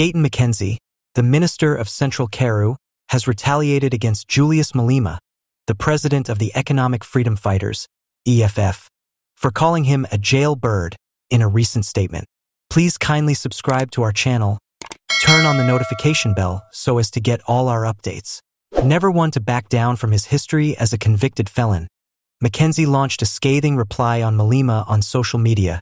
Gayton McKenzie, the Minister of Central Karoo, has retaliated against Julius Malema, the president of the Economic Freedom Fighters, EFF, for calling him a jailbird in a recent statement. Please kindly subscribe to our channel, turn on the notification bell so as to get all our updates. Never one to back down from his history as a convicted felon, McKenzie launched a scathing reply on Malema on social media,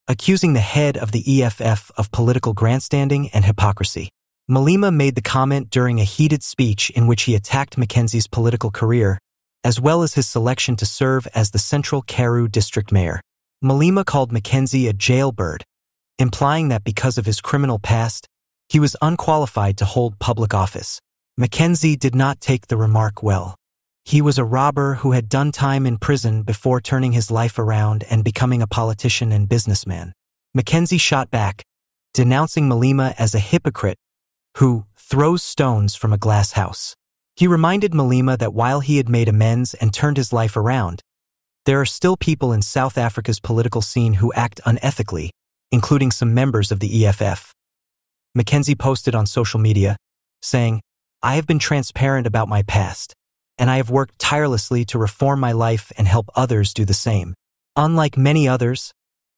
accusing the head of the EFF of political grandstanding and hypocrisy. Malema made the comment during a heated speech in which he attacked McKenzie's political career, as well as his selection to serve as the Central Karoo District Mayor. Malema called McKenzie a jailbird, implying that because of his criminal past, he was unqualified to hold public office. McKenzie did not take the remark well. He was a robber who had done time in prison before turning his life around and becoming a politician and businessman. McKenzie shot back, denouncing Malema as a hypocrite who throws stones from a glass house. He reminded Malema that while he had made amends and turned his life around, there are still people in South Africa's political scene who act unethically, including some members of the EFF. McKenzie posted on social media, saying, "I have been transparent about my past, and I have worked tirelessly to reform my life and help others do the same. Unlike many others,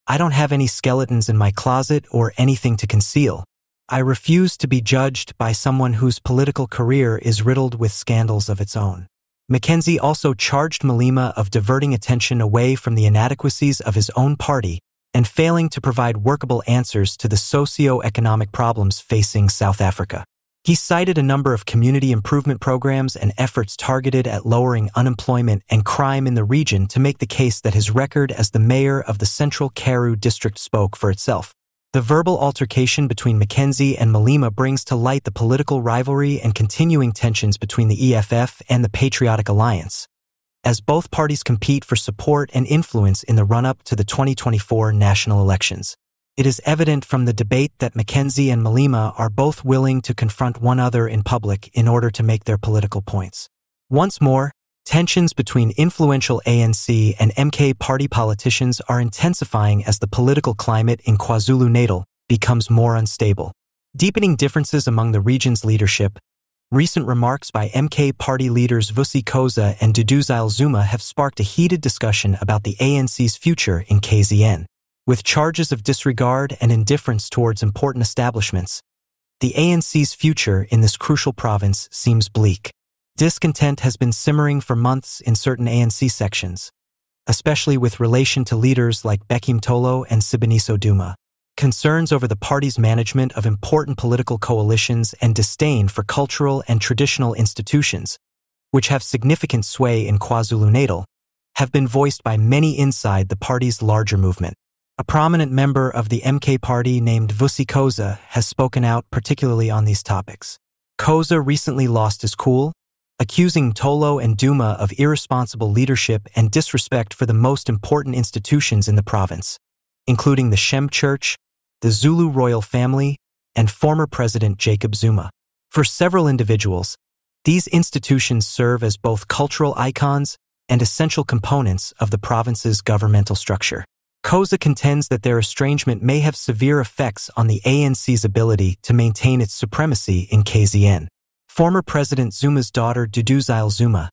I don't have any skeletons in my closet or anything to conceal. I refuse to be judged by someone whose political career is riddled with scandals of its own." McKenzie also charged Malema of diverting attention away from the inadequacies of his own party and failing to provide workable answers to the socioeconomic problems facing South Africa. He cited a number of community improvement programs and efforts targeted at lowering unemployment and crime in the region to make the case that his record as the mayor of the Central Karoo District spoke for itself. The verbal altercation between McKenzie and Malema brings to light the political rivalry and continuing tensions between the EFF and the Patriotic Alliance, as both parties compete for support and influence in the run-up to the 2024 national elections. It is evident from the debate that McKenzie and Malema are both willing to confront one another in public in order to make their political points. Once more, tensions between influential ANC and MK Party politicians are intensifying as the political climate in KwaZulu Natal becomes more unstable. Deepening differences among the region's leadership, recent remarks by MK Party leaders Vusi Khoza and Jacobzuma have sparked a heated discussion about the ANC's future in KZN. With charges of disregard and indifference towards important establishments, the ANC's future in this crucial province seems bleak. Discontent has been simmering for months in certain ANC sections, especially with relation to leaders like Bheki Mtolo and Siboniso Duma. Concerns over the party's management of important political coalitions and disdain for cultural and traditional institutions, which have significant sway in KwaZulu Natal, have been voiced by many inside the party's larger movement. A prominent member of the MK Party named Vusi Khoza has spoken out particularly on these topics. Khoza recently lost his cool, accusing Mtolo and Duma of irresponsible leadership and disrespect for the most important institutions in the province, including the Shem Church, the Zulu royal family, and former President Jacobzuma. For several individuals, these institutions serve as both cultural icons and essential components of the province's governmental structure. Khoza contends that their estrangement may have severe effects on the ANC's ability to maintain its supremacy in KZN. Former President Zuma's daughter Jacobzuma,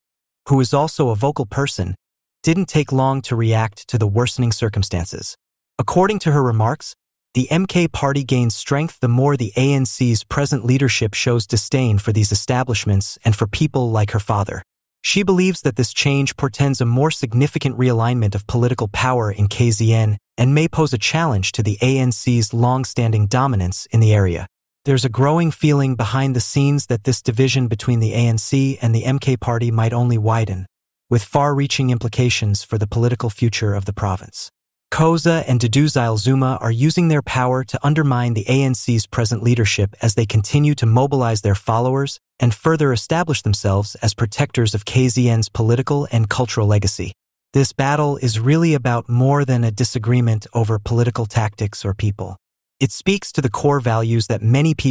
who is also a vocal person, didn't take long to react to the worsening circumstances. According to her remarks, the MK Party gains strength the more the ANC's present leadership shows disdain for these establishments and for people like her father. She believes that this change portends a more significant realignment of political power in KZN and may pose a challenge to the ANC's long-standing dominance in the area. There's a growing feeling behind the scenes that this division between the ANC and the MK Party might only widen, with far-reaching implications for the political future of the province. Khoza and Jacobzuma are using their power to undermine the ANC's present leadership as they continue to mobilize their followers and further establish themselves as protectors of KZN's political and cultural legacy. This battle is really about more than a disagreement over political tactics or people. It speaks to the core values that many people